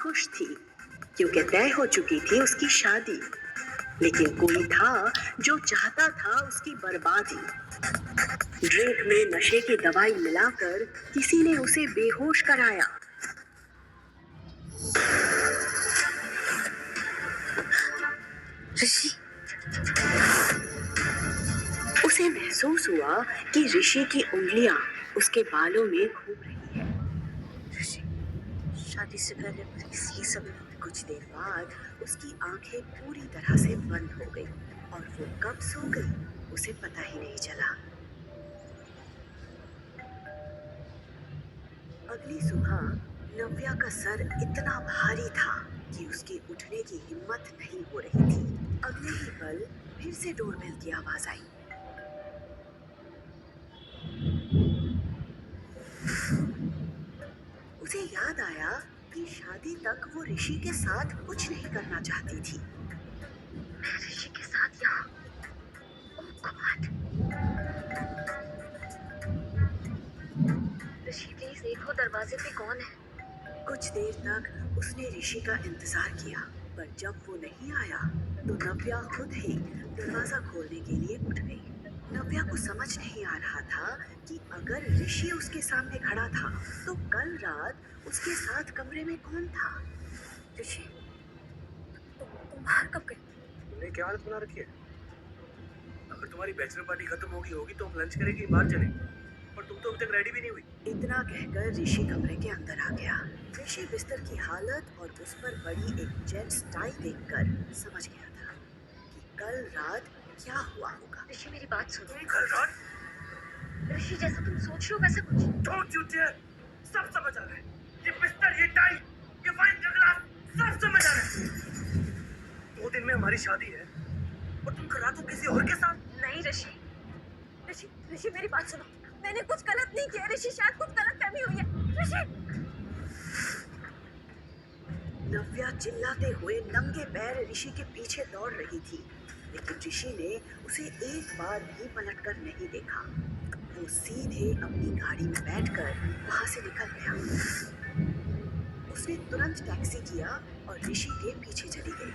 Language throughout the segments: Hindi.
खुश थी क्योंकि तय हो चुकी थी उसकी शादी। लेकिन कोई था जो चाहता था उसकी बर्बादी। ड्रिंक में नशे की दवाई मिलाकर किसी ने उसे बेहोश कराया। ऋषि, उसे महसूस हुआ कि ऋषि की उंगलियां उसके बालों में घूम रही है। ऋषि, शादी से पहले प्लीज ये सब नहीं। कुछ देर बाद उसकी आंखें पूरी तरह से बंद हो गई और वो कब सो गई उसे पता ही नहीं चला। अगली सुबह नव्या का सर इतना भारी था कि उसकी उठने की हिम्मत नहीं हो रही थी। अगले ही पल फिर से डोरबेल की आवाज आई। उसे याद आया कि शादी तक वो ऋषि के साथ कुछ नहीं करना चाहती थी। मैं ऋषि के साथ यहाँ। ओह गॉड। ऋषि प्लीज देखो दरवाजे पे कौन है। कुछ देर तक उसने ऋषि का इंतजार किया, पर जब वो नहीं आया तो नव्या खुद ही दरवाजा खोलने के लिए उठ गई। नव्या को समझ नहीं आ रहा था कि अगर ऋषि उसके सामने खड़ा था तो कल रात उसके साथ कमरे में कौन था। ऋषि, तुम बाहर कब गए? तुमने क्या आदत बना रखी है? अगर तुम्हारी बैचलर पार्टी खत्म होगी तो हम लंच करेंगे, बाहर चलें। पर तुम तो अभी तक रेडी भी नहीं हुई। इतना कहकर ऋषि कमरे के अंदर आ गया। ऋषि बिस्तर की हालत और उस पर पड़ी एक जेंट्स टाई देखकर समझ गया था कि कल रात क्या हुआ होगा। ऋषि मेरी बात सुनो। कल रात? ऋषि जैसा तुम सोच रहे हो वैसा कुछ। Don't you dare! सब समझ आ रहा है। ये बिस्तर, ये टाई, ये वाइन का ग्लास, सब समझ आ रहा है। 2 दिन में हमारी शादी है और तुम कल रात को किसी और के साथ। नहीं ऋषि, ऋषि ऋषि मेरी बात सुनो। मैंने कुछ गलत नहीं किया ऋषि, शायद कुछ गलतफहमी हुई है। ऋषि! नव्या चिल्लाते हुए नंगे पैर ऋषि के पीछे दौड़ रही थी, लेकिन ऋषि ने उसे एक बार भी पलटकर नहीं देखा। वो सीधे अपनी गाड़ी में बैठकर वहां से निकल गया। उसने तुरंत टैक्सी किया और ऋषि के पीछे चली गई।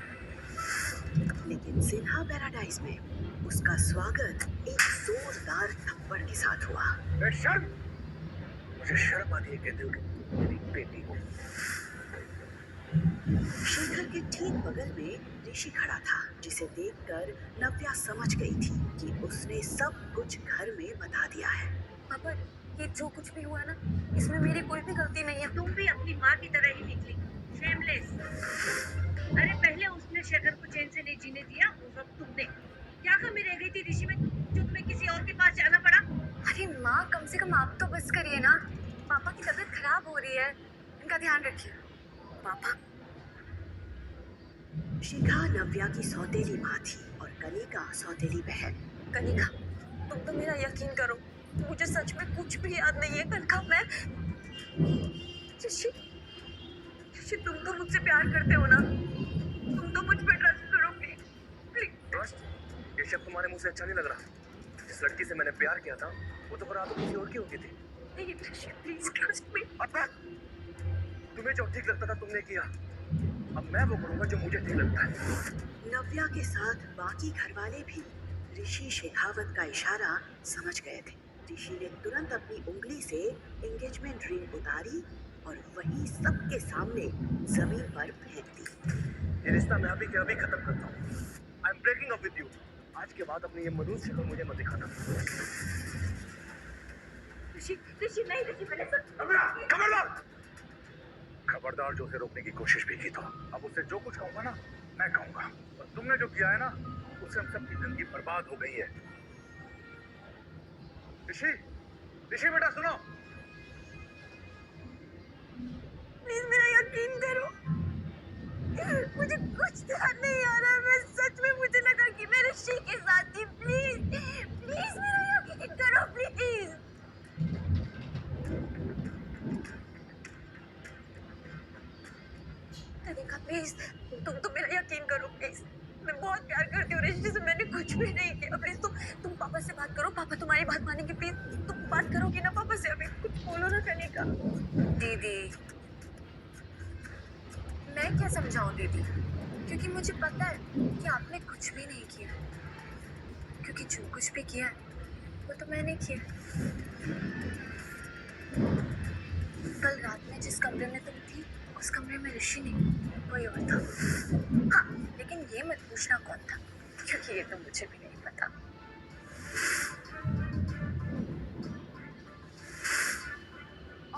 लेकिन सिन्हा पैराडाइज में उसका स्वागत एक जोरदार थप्पड़ के साथ हुआ। शर्म! मुझे शर्म आती है कहते हुए कि मेरी बेटी हो। शेखर के ठीक बगल में ऋषि खड़ा था, जिसे देखकर नव्या समझ गई थी कि उसने सब कुछ घर में बता दिया है। पापा, ये जो कुछ भी हुआ ना, इसमें मेरी कोई भी गलती नहीं है। तुम भी अपनी माँ की तरह ही निकली, शेमलेस। अरे पहले उसने शेखर को चैन से नहीं जीने दिया, उस वक्त तुमने क्या कमी रह गई थी ऋषि में जो तुम्हें किसी और के पास जाना पड़ा? अरे माँ, कम से कम आप तो बस करिए ना। पापा की तबीयत खराब हो रही है, इनका ध्यान रखिए। पापा। शिखा नव्या की सौतेली माँ थी और कनिका सौतेली बहन। कनिका, तुम तो मेरा यकीन करो, मुझे सच में कुछ भी याद नहीं है। कनिका, मैं ऋषि, तुम तो मुझसे प्यार करते हो ना? तुम तो मुझ पे ट्रस्ट करो प्लीज। ट्रस्ट? ये शब्द तुम्हारे मुंह से अच्छा नहीं लग रहा। जिस लड़की से मैंने प्यार किया था वो तो पर आप किसी और की होती थी। नहीं ऋषि, प्लीज ट्रस्ट मी। तुम्हें जो ठीक लगता था तुमने किया, अब मैं वो करूंगा जो मुझे ठीक लगता है। नव्या के साथ बाकी घरवाले भी ऋषि शेखावत का इशारा समझ गए थे। ऋषि ने तुरंत अपनी उंगली से एंगेजमेंट रिंग उतारी और वहीं सबके सामने जमीन पर फेंक दी। ये रिश्ता मैं अभी के अभी खत्म करता हूँ। I am breaking up with you. आज के बाद अपनी ये मनुष्य शक्ल मुझे मत दिखाना। ऋषि नहीं, ऋषि मैंने खबरदार! खबरदार, जो उसे रोकने की कोशिश भी की तो अब उसे जो कुछ कहूंगा ना मैं कहूंगा। और तुमने जो किया है ना उससे हम सबकी जिंदगी बर्बाद हो गई है। ऋषि, ऋषि बेटा सुनो। प्लीज मेरा यकीन करो, मुझे कुछ ध्यान नहीं आ रहा है। मैं सच में, मुझे लगा कि मैं ऋषि के साथ थी। प्लीज प्लीज मेरा यकीन करो प्लीज। कनिका प्लीज, तुम तो मेरा यकीन करो प्लीज। मैं बहुत प्यार करती हूँ ऋषि से, मैंने कुछ भी नहीं किया। प्लीज तुम पापा से बात करो, पापा तुम्हारी बात मानेंगे। प्लीज तुम बात करोगी ना पापा से? अभी कुछ बोलो ना कनिका। दीदी, क्या समझाऊं दीदी, क्योंकि मुझे पता है कि आपने कुछ भी नहीं किया, क्योंकि जो कुछ भी किया है वो तो मैंने किया। कल रात में जिस कमरे में तुम थी उस कमरे में ऋषि नहीं, कोई और था। हाँ, लेकिन ये मत पूछना कौन था, क्योंकि ये तो मुझे भी नहीं पता।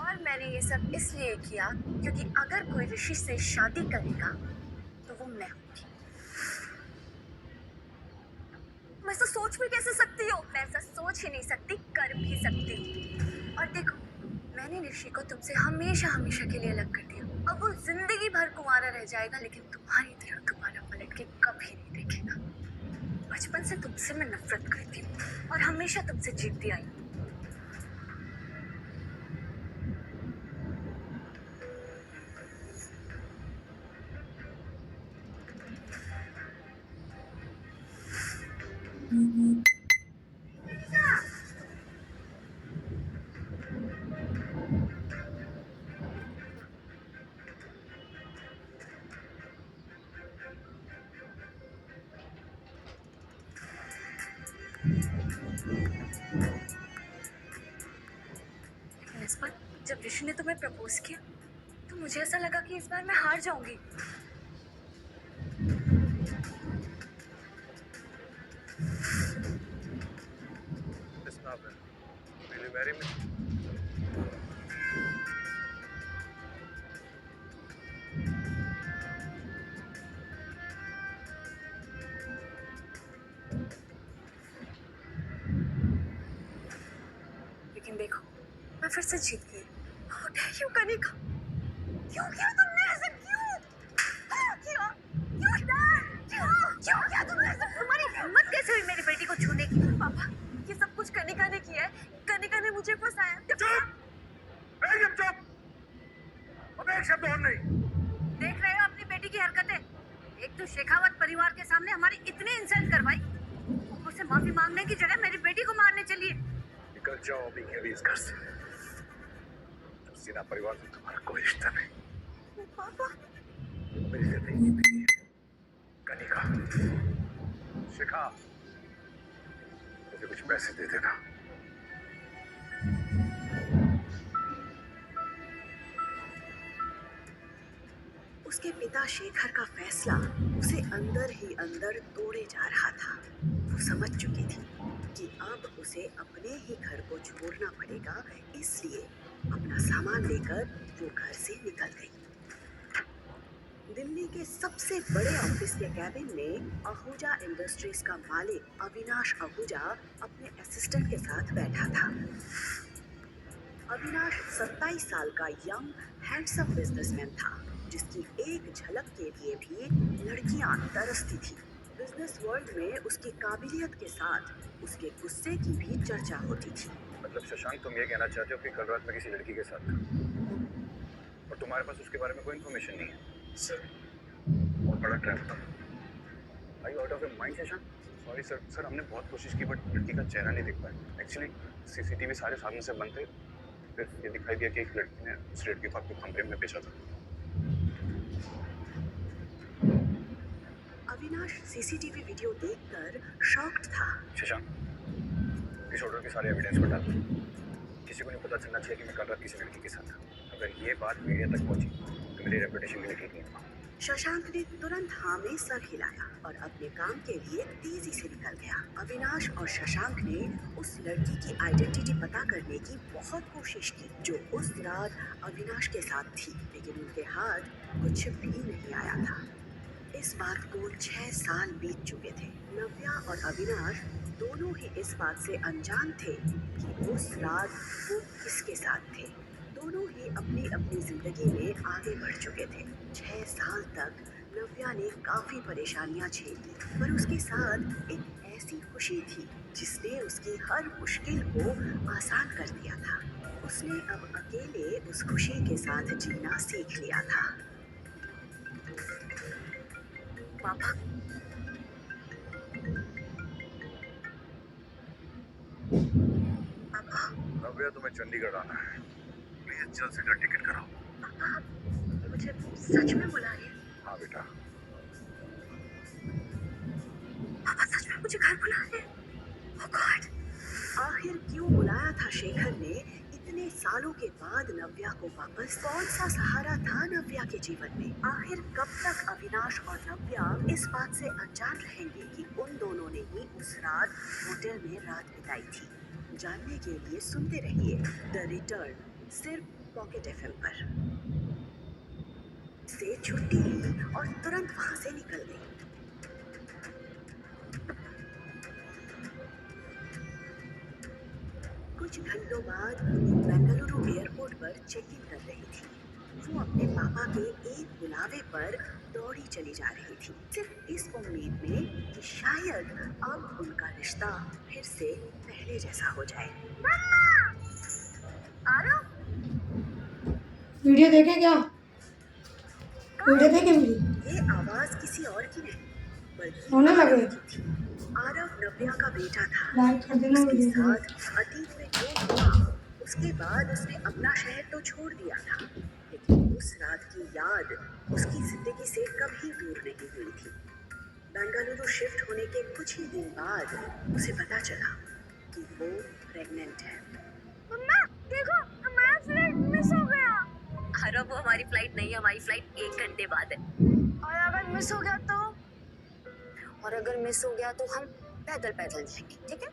और मैंने ये सब इसलिए किया क्योंकि अगर कोई ऋषि से शादी करेगा तो वो मैं होंगी। मैं ऐसा सोच भी कैसे सकती हो? मैं ऐसा सोच ही नहीं सकती, कर भी सकती हूँ। और देखो, मैंने ऋषि को तुमसे हमेशा हमेशा के लिए अलग कर दिया। अब वो जिंदगी भर कुंवारा रह जाएगा, लेकिन तुम्हारी तरफ दोबारा पलट के कभी नहीं देखेगा। बचपन से तुमसे मैं नफरत करती हूँ और हमेशा तुमसे जीतती आई हूँ। लेकिन इस बार जब ऋषि ने तुम्हें प्रपोज किया तो मुझे ऐसा लगा कि इस बार मैं हार जाऊंगी। Stop it. Will you marry me? लेकिन देखो, मैं फिर से जीत गई। How dare you, Kanika? क्यों किया तुमने ऐसा? क्यों किया? क्यों किया तुमने ऐसा? तुम्हारी हिम्मत कैसे हुई मेरी बेटी को छूने की? पापा, ये सब कुछ कनिका ने किया है। कनिका ने मुझे फंसाया। एकदम चुप! अब एक शब्द और नहीं। देख रहे हो अपनी बेटी की हरकतें? एक तो शेखावत परिवार के सामने हमारी इतनी इंसल्ट करवाई, ऊपर से माफी मांगने की जगह मेरी बेटी को मारने चली। निकल जाओ अभी के अभी इस घर से। सीधा परिवार से तुम्हारा कोई रिश्ता नहीं। पापा, मेरी जिंदगी की बेटी है कनिका। शिखा, मुझे कुछ पैसे दे देना। उसके पिता शेखर का फैसला उसे अंदर ही अंदर तोड़े जा रहा था। वो समझ चुकी थी कि अब उसे अपने ही घर को छोड़ना पड़ेगा, इसलिए अपना सामान लेकर वो घर से निकल गई। दिल्ली के सबसे बड़े ऑफिस के कैबिन में आहूजा इंडस्ट्रीज का मालिक अविनाश आहूजा अपने असिस्टेंट के साथ बैठा था। अविनाश 27 साल का यंग हैंडसम बिजनेसमैन था, जिसकी एक झलक के लिए भी लड़कियां तरसती थी। बिजनेस वर्ल्ड में उसकी काबिलियत के साथ उसके गुस्से की भी चर्चा होती थी। मतलब शशांक, तुम ये कहना चाहते हो कि कल रात में किसी लड़की के साथ था और तुम्हारे पास उसके बारे में कोई इन्फॉर्मेशन नहीं है? बहुत बड़ा ट्रैप था। Are you out of your mind, Shashank? Sorry sir, हमने बहुत कोशिश की बट लड़की का चेहरा नहीं देख पाए। एक्चुअली सीसीटीवी सारे सामने से बंद थे, फिर ये दिखाई दिया कि एक लड़की ने उस लड़की को अपने कमरे में भेजा था। अविनाश सीसीटीवी वीडियो देखकर शॉक्ड था। शशांक, इस ऑर्डर के सारे एविडेंस को डाल दो। किसी को नहीं पता चलना चाहिए कि मैं कल रात किसी लड़की के साथ था। अगर ये बात मीडिया तक पहुंची तो मेरी रेपुटेशन के लिए ठीक नहीं होगा। शशांक ने तुरंत हाँ में सर हिलाया और अपने काम के लिए तेजी से निकल गया। अविनाश और शशांक ने उस लड़की की आइडेंटिटी पता करने की बहुत कोशिश की जो उस रात अविनाश के साथ थी, लेकिन उनके हाथ कुछ भी नहीं आया था। इस बात को 6 साल बीत चुके थे। नव्या और अविनाश दोनों ही इस बात से अनजान थे कि उस रात वो किसके साथ थे। दोनों ही अपनी अपनी जिंदगी में आगे बढ़ चुके थे। 6 साल तक नव्या ने काफी परेशानियां झेली, पर उसके साथ एक ऐसी खुशी थी जिसने उसकी हर मुश्किल को आसान कर दिया था। उसने अब अकेले उस खुशी के साथ जीना सीख लिया था। पापा, पापा, नव्या, तुम्हें चंडीगढ़ आना है। प्लीज जल्द से जल्द टिकट कराओ। पापा, मुझे सच में बुला रही है? हाँ बेटा। पापा सच में मुझे घर बुला रहे हैं। Oh God! आखिर क्यों बुलाया था शेखर ने इतने सालों के बाद नव्या को वापस? कौन सा सहारा था नव्या के जीवन में? आखिर कब तक अविनाश और नव्या इस बात से अनजान रहेंगे कि उन दोनों ने ही उस रात होटल में रात बिताई थी? जानने के लिए सुनते रहिए द रिटर्न, सिर्फ पॉकेट एफएम पर। से छुट्टी ली और तुरंत वहां से निकल गई। कुछ घंटों बाद बेंगलुरु एयरपोर्ट पर चेक इन कर रही थी। वो अपने पापा के एक बुलावे पर दौड़ी चली जा रही थी, सिर्फ इस उम्मीद में कि शायद अब उनका रिश्ता फिर से पहले जैसा हो जाए। आरव, वीडियो देखे क्या? वीडियो देखे मेरी? ये आवाज किसी और की नहीं बल्कि होने लगे। आरव की थी। आरव नव्या का बेटा था। लाइक कर देना उसके वीडियो को। साथ अतीत में जो हुआ, उसके बाद उसने अपना शहर तो छोड़ दिया था, लेकिन उस रात की याद उसकी जिंदगी से कभी दूर नहीं हुई थी। बेंगलुरु शिफ्ट होने के कुछ ही दिन बाद उसे पता चला कि वो प्रेग्नेंट है। मम्मा देखो, हमारा फ्लाइट मिस हो गया। आरव, वो हमारी फ्लाइट नहीं है, हमारी फ्लाइट 1 घंटे बाद है। और अगर मिस हो गया तो? और अगर मिस हो गया तो हम पैदल पैदल जाएंगे, ठीक है?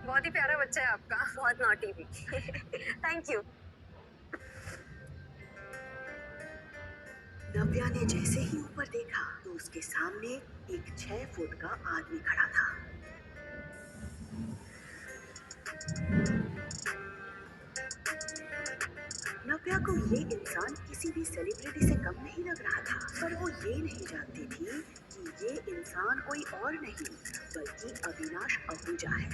बहुत ही प्यारा बच्चा है आपका, बहुत नॉटी भी। Thank you. नव्या ने जैसे ही ऊपर देखा तो उसके सामने एक 6 फुट का आदमी खड़ा था। नव्या को ये इंसान किसी भी सेलिब्रिटी से कम नहीं लग रहा था, पर वो ये नहीं जानती थी कि ये इंसान कोई और नहीं बल्कि अविनाश आहूजा है।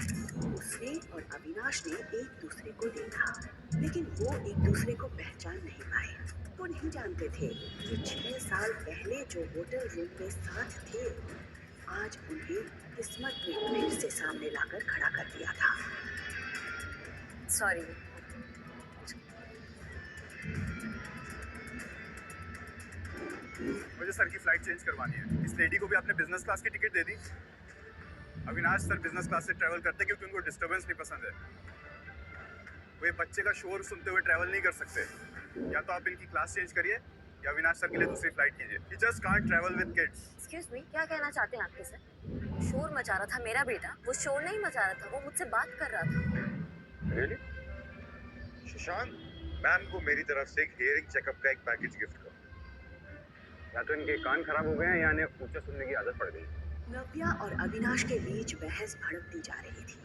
उसने और अविनाश ने एक दूसरे को देखा, लेकिन वो एक दूसरे को पहचान नहीं पाए। वो नहीं जानते थे कि 6 साल पहले जो होटल रूम में साथ थे, आज उन्हें किस्मत ने फिर से सामने लाकर खड़ा कर दिया था। सॉरी। मुझे सर की फ्लाइट चेंज करवानी है। इस लेडी को भी आपने बिजनेस क्लास की टिकट दे दी। अविनाश सर बिजनेस क्लास से ट्रैवल करते क्योंकि उनको डिस्टर्बेंस नहीं पसंद है। वो ये बच्चे का शोर सुनते हुए ट्रैवल नहीं कर सकते। या तो आप इनकी क्लास चेंज करिए या अविनाश सर के लिए दूसरी फ्लाइट कीजिए। He just can't travel with kids. Excuse me, क्या कहना चाहते हैं आपके सर? शोर मचा रहा था मेरा बेटा, वो शोर नहीं मचा रहा था, वो मुझसे बात कर रहा था। Really? शशांक, मैम को मेरी तरफ से एक हियरिंग चेकअप का एक पैकेज गिफ्ट करो। या तो इनके कान खराब हो गए हैं या इन्हें ऊंचा सुनने की आदत पड़ गई। नव्या और अविनाश के बीच बहस भड़कती जा रही थी,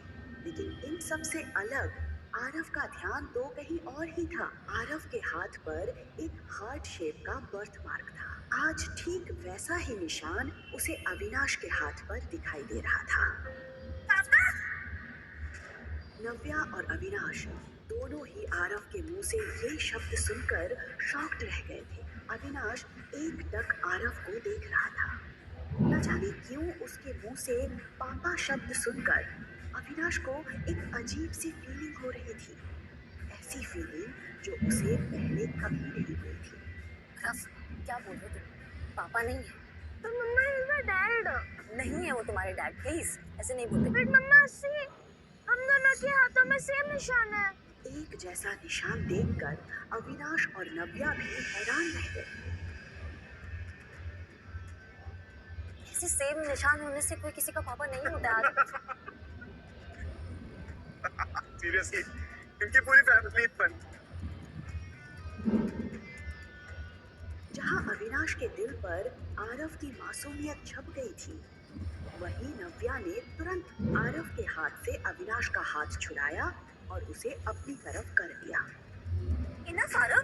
लेकिन इन सब से अलग आरव का ध्यान तो कहीं और ही था। आरव के हाथ पर एक हार्ट शेप का बर्थ मार्क था। आज ठीक वैसा ही निशान उसे अविनाश के हाथ पर दिखाई दे रहा था। नव्या और अविनाश दोनों ही आरव के मुंह से ये शब्द सुनकर शॉक्ड रह गए थे। अविनाश एकटक आरव को देख रहा था। न जाने क्यों उसके मुंह से पापा शब्द सुनकर अविनाश को एक अजीब सी फीलिंग हो रही थी, ऐसी फीलिंग जो उसे पहले कभी नहीं हुई थी। रफ, क्या बोल रहे तुम? पापा नहीं है तो मम्मा इज माय डैड। नहीं है वो तुम्हारे डैड, प्लीज ऐसे नहीं बोलते। बट मम्मा सी, हम दोनों के हाथों में सेम निशान है। एक जैसा निशान देखकर अविनाश और नव्या भी हैरान रह गए। ऐसे सेम निशान होने से कोई किसी का पापा नहीं होता। सीरियसली, इनकी पूरी फैमिली बन। जहां अविनाश के दिल पर आरव की मासूमियत छप गई थी, वहीं नव्या ने तुरंत आरव के हाथ से अविनाश का हाथ छुड़ाया और उसे अपनी तरफ कर लिया। इनफ आरव,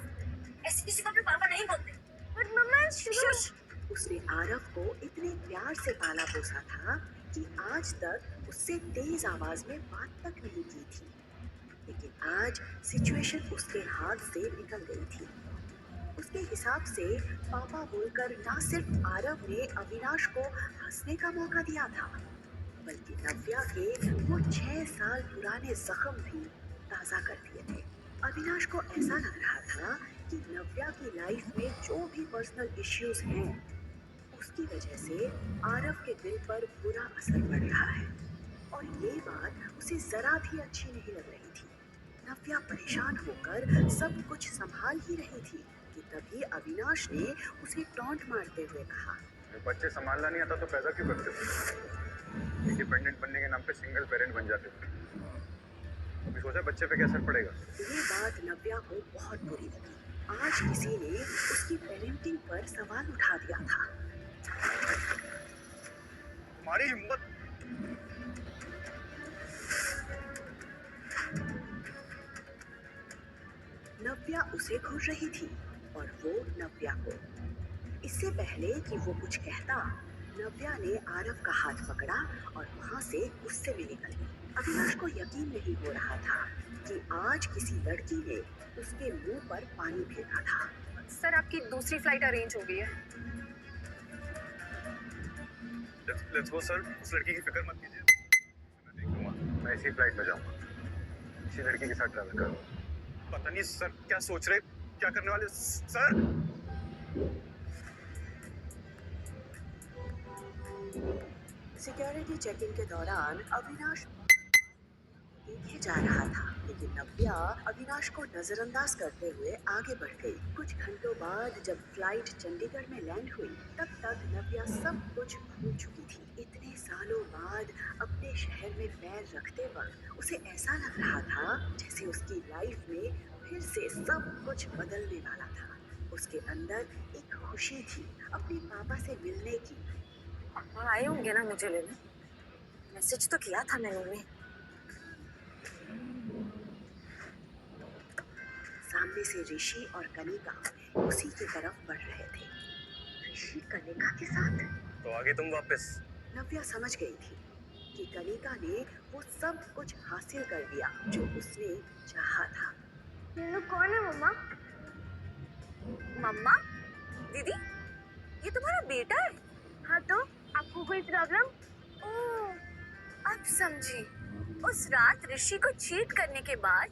ऐसे किसी को भी पापा नहीं बोलते। बट मम्मा शुश। उसने आरव को इतने प्यार से पाला पोसा था कि आज तक उससे तेज आवाज में बात तक नहीं की थी, लेकिन आज सिचुएशन उसके हाथ से निकल गई थी। उसके हिसाब से पापा बोलकर ना सिर्फ आरव ने अविनाश को हंसने का मौका दिया था, बल्कि नव्या के वो 6 साल पुराने जख्म भी ताज़ा कर दिए थे। अविनाश को ऐसा लग रहा था कि नव्या की लाइफ में जो भी पर्सनल इश्यूज हैं उसकी वजह से आरव के दिल पर बुरा असर पड़ रहा है और ये बात उसे जरा भी अच्छी नहीं लग रही थी। नव्या परेशान होकर सब कुछ संभाल ही रही थी कि तभी अविनाश ने उसे टॉन्ट मारते हुए कहा, बच्चे संभालना नहीं आता तो पैदा क्यों करते हो? इंडिपेंडेंट बनने के नाम पे सिंगल पेरेंट बन जाते हो। अभी सोचा बच्चे पे क्या असर पड़ेगा? ये बात नव्या को बहुत बुरी लगी। आज किसी ने उसकी पेरेंटिंग पर सवाल उठा दिया था। तुम्हारी हिम्मत! नव्या उसे घूर रही थी और वो नव्या को। इससे पहले कि वो कुछ कहता, नव्या ने आरव का हाथ पकड़ा और वहां से गुस्से में निकल गई। अविनाश को यकीन नहीं हो रहा था कि आज किसी लड़की ने उसके मुंह पर पानी फेंका था। सर, आपकी दूसरी फ्लाइट अरेंज हो गई है। लेट्स गो सर, उस लड़की की फिक्र मत कीजिए, मैं देख लूंगा। मैं इसी फ्लाइट में जाऊंगा, इसी लड़की के साथ ट्रैवल करूंगा। पता नहीं सर क्या सोच रहे, क्या करने वाले सर। सिक्योरिटी चेकिंग के दौरान अविनाश देखे जा रहा था, लेकिन नव्या अविनाश को नजरअंदाज करते हुए आगे बढ़ गई। कुछ घंटों बाद जब फ्लाइट चंडीगढ़ में लैंड हुई, तब तक नव्या सब कुछ भूल चुकी थी। इतने सालों बाद अपने शहर में पैर रखते वक्त उसे ऐसा लग रहा था जैसे उसकी लाइफ में फिर से सब कुछ बदलने वाला था। उसके अंदर एक खुशी थी अपने पापा से मिलने की। पापा आए होंगे ना मुझे लेने, मैसेज तो किया था मैंने उन्हें। सामने से ऋषि और कनिका उसी की तरफ बढ़ रहे थे। ऋषि कनिका के साथ? तो आगे तुम वापस। नव्या समझ गई थी कि कनिका ने वो सब कुछ हासिल कर लिया जो उसने चाहा था। ये लोग कौन है मम्मा? मम्मा, दीदी, ये तुम्हारा बेटा है? हाँ तो आपको कोई प्रॉब्लम? ओह, अब समझी। उस रात ऋषि को चीट करने के बाद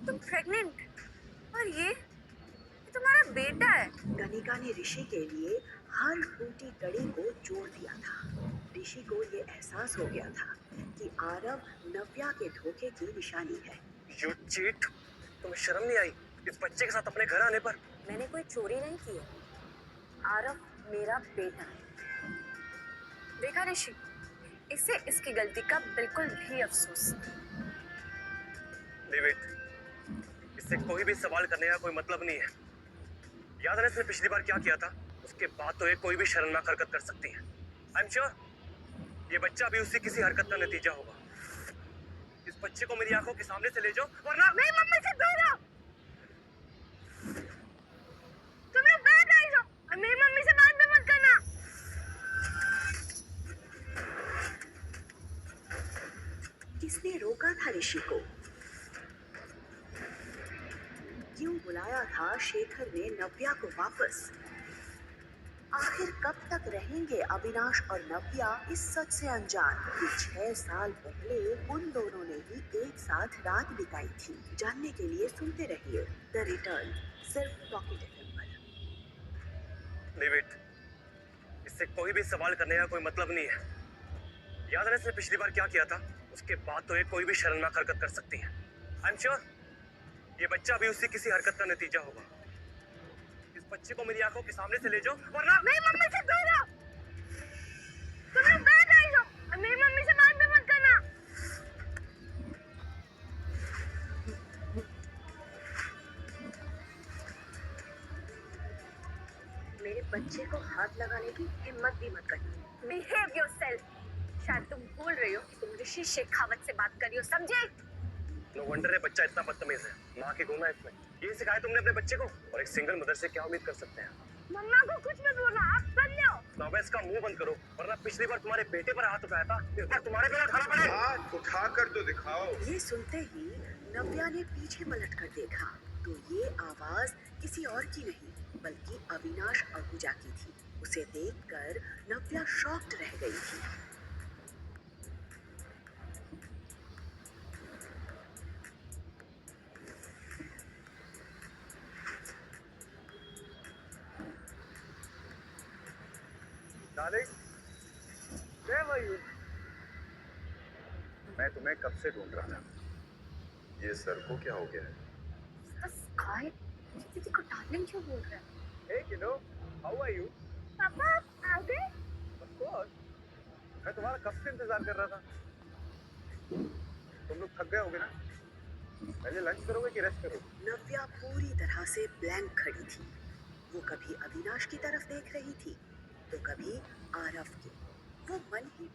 तुम प्रेग्नेंट, और ये तुम्हारा बेटा है। कनिका ने ऋषि के लिए हर टूटी कड़ी को जोड़ दिया था। ऋषि को ये एहसास हो गया था कि आरव नव्या के धोखे की निशानी है। You cheat! तुम्हें शर्म नहीं आई इस बच्चे के साथ अपने घर आने पर? मैंने कोई चोरी नहीं की है। आरव मेरा बेटा है। देखा ऋषि, इसे इसकी गलती का बिल्कुल भी अफसोस नहीं। Leave it. इससे कोई भी सवाल करने का कोई मतलब नहीं है। याद है इसने पिछली बार क्या किया था? उसके बाद तो ये कोई भी शर्मनाक हरकत कर सकती है। आई एम श्योर ये बच्चा भी उसी किसी हरकत का नतीजा होगा। इस बच्चे को मेरी आंखों के सामने से ले जाओ, वरना मैं मम्मी से दूर रहो। तुम लोग बैठ आई जाओ और मेरी मम्मी से बात भी मत करना। किसने रोका था ऋषि को? क्यों बुलाया था शेखर ने नव्या को वापस? आखिर कब तक रहेंगे अविनाश और नव्या इस सच से अनजान कि 6 साल पहले उन दोनों ने ही एक साथ रात बिताई थी। जानने के लिए सुनते रहिए द रिटर्न, सिर्फ पॉकेट एफएम पर। Leave it. इससे कोई भी सवाल करने का कोई मतलब नहीं है। याद है इसने पिछली बार क्या किया था? उसके बाद तो ये कोई भी शर्मनाक हरकत कर सकती है। आई एम श्योर ये बच्चा भी उसी किसी हरकत का नतीजा होगा। इस बच्चे को मेरी आंखों के सामने से ले जाओ, वरना मेरी मम्मी से दूर रहो। तुम लोग बैठ आई जाओ और मेरी मम्मी से बात भी मत करना। मेरे बच्चे को हाथ लगाने की हिम्मत भी मत करना। Behave yourself. शायद तुम भूल रही हो कि तुम ऋषि शेखावत से बात कर रही हो, समझे? नो वंडर है बच्चा इतना बदतमीज है। माँ की गुण है इसमें। ये सिखाया तुमने अपने बच्चे को? और एक सिंगल मदर से क्या उम्मीद कर सकते हैं? मम्मा को कुछ मत बोलना, आप सुन लो। तो अब इसका मुंह बंद करो, वरना पिछली बार तुम्हारे बेटे पर हाथ उठाया था, इस बार तुम्हारे पे उठाना पड़ेगा। हाथ उठा कर तो दिखाओ। ये सुनते ही नव्या ने पीछे पलट कर देखा तो ये आवाज किसी और की नहीं बल्कि अविनाश आहूजा की थी। उसे देखकर नव्या शॉक्ड रह गई थी। Darling, where were you? मैं तुम्हें कब से ढूंढ रहा था। ये सर को क्या हो गया है? बस काय दीदी को डार्लिंग क्यों बोल रहा है? Hey kiddo, how are you? पापा आप आ गए? Of course. मैं तुम्हारा कब से इंतजार कर रहा था। तुम लोग थक गए होगे ना? पहले लंच करोगे कि रेस्ट करोगे? नव्या पूरी तरह से ब्लैंक खड़ी थी। वो कभी अविनाश की तरफ देख रही थी तो कभी आरव की। वो मन ही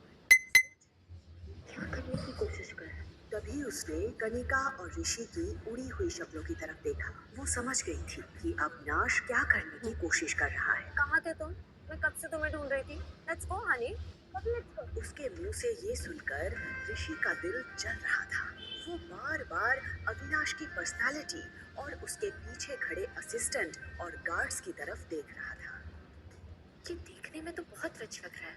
क्या करने की कोशिश कर रहा है? तभी उसने कनिका और ऋषि की उड़ी हुई शक्लों की तरफ देखा। वो समझ गई थी कि अविनाश क्या करने की कोशिश कर रहा है। कहाँ थे तुम? मैं कब से तुम्हें ढूंढ रही थी। Let's go Honey. कब लेट्स गो? उसके मुंह से ये सुनकर ऋषि का दिल जल रहा था। वो बार बार अविनाश की पर्सनालिटी और उसके पीछे खड़े असिस्टेंट और गार्ड्स की तरफ देख रहा था। ये देखने में तो बहुत रिच लग रहा है,